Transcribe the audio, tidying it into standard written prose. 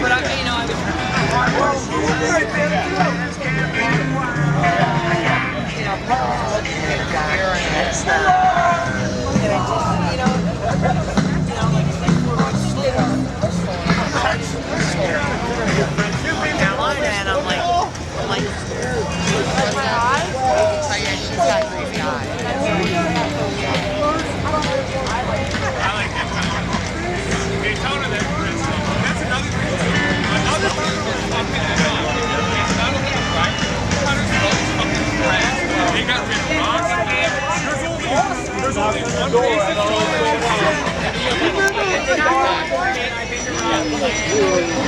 But I, you know, I was. Carolina, and I'm like, oh yeah, she's got crazy eyes. Daytona, that's another thing too. Another thing that's fucking it up. It's not only the right, fucking trash. They got rid of Ron. There's only one basic rule.